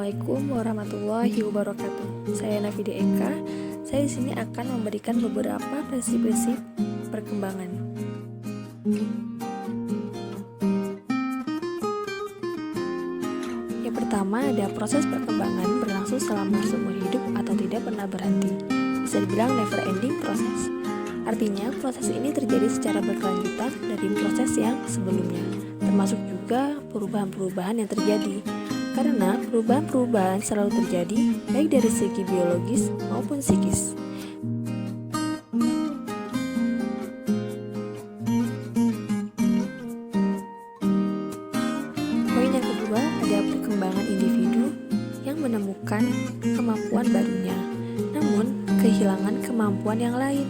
Assalamualaikum warahmatullahi wabarakatuh. Saya Nafida Eka. Saya di sini akan memberikan beberapa prinsip-prinsip perkembangan. Yang pertama, ada proses perkembangan berlangsung selama seumur hidup atau tidak pernah berhenti. Bisa dibilang never ending proses. Artinya, proses ini terjadi secara berkelanjutan dari proses yang sebelumnya, termasuk juga perubahan-perubahan yang terjadi. Karena perubahan-perubahan selalu terjadi baik dari segi biologis maupun psikis. Poin yang kedua, ada perkembangan individu yang menemukan kemampuan barunya, namun kehilangan kemampuan yang lain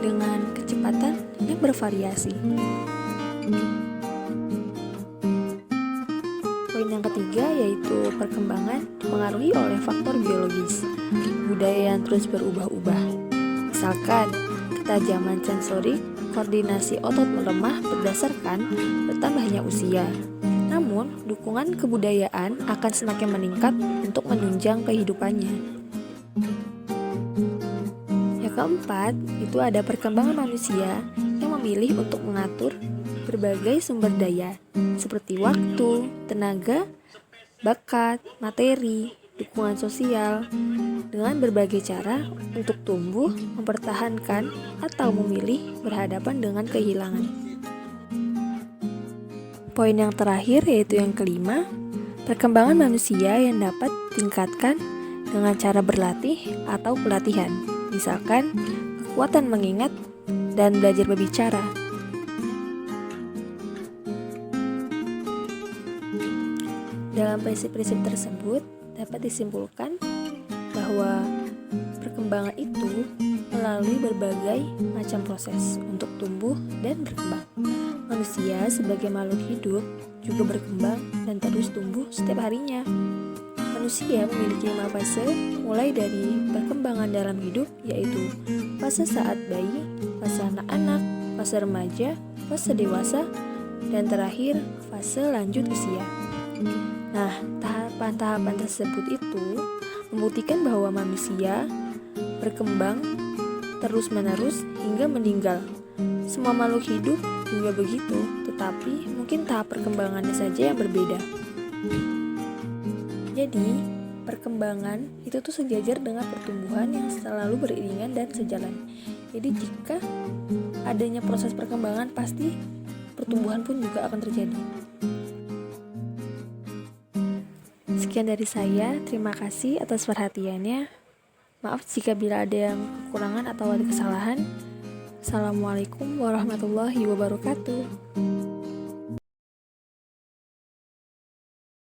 dengan kecepatan yang bervariasi. Poin yang ketiga yaitu perkembangan dipengaruhi oleh faktor biologis, budaya yang terus berubah-ubah. Misalkan, ketajaman sensorik, koordinasi otot melemah berdasarkan bertambahnya usia. Namun, dukungan kebudayaan akan semakin meningkat untuk menunjang kehidupannya. Yang keempat, itu ada perkembangan manusia yang memilih untuk mengatur berbagai sumber daya seperti waktu, tenaga, bakat, materi, dukungan sosial dengan berbagai cara untuk tumbuh, mempertahankan, atau memilih berhadapan dengan kehilangan. Poin yang terakhir yaitu yang kelima, perkembangan manusia yang dapat ditingkatkan dengan cara berlatih atau pelatihan, misalkan kekuatan mengingat dan belajar berbicara. Dalam prinsip-prinsip tersebut dapat disimpulkan bahwa perkembangan itu melalui berbagai macam proses untuk tumbuh dan berkembang. Manusia sebagai makhluk hidup juga berkembang dan terus tumbuh setiap harinya. Manusia memiliki 5 fase mulai dari perkembangan dalam hidup, yaitu fase saat bayi, fase anak-anak, fase remaja, fase dewasa, dan terakhir fase lanjut usia. Nah, tahapan-tahapan tersebut itu membuktikan bahwa manusia berkembang terus-menerus hingga meninggal. Semua makhluk hidup juga begitu, tetapi mungkin tahap perkembangannya saja yang berbeda. Jadi, perkembangan itu tuh sejajar dengan pertumbuhan yang selalu beriringan dan sejalan. Jadi, jika adanya proses perkembangan, pasti pertumbuhan pun juga akan terjadi. Sekian dari saya, terima kasih atas perhatiannya. Maaf jika bila ada yang kekurangan atau ada kesalahan. Assalamualaikum warahmatullahi wabarakatuh.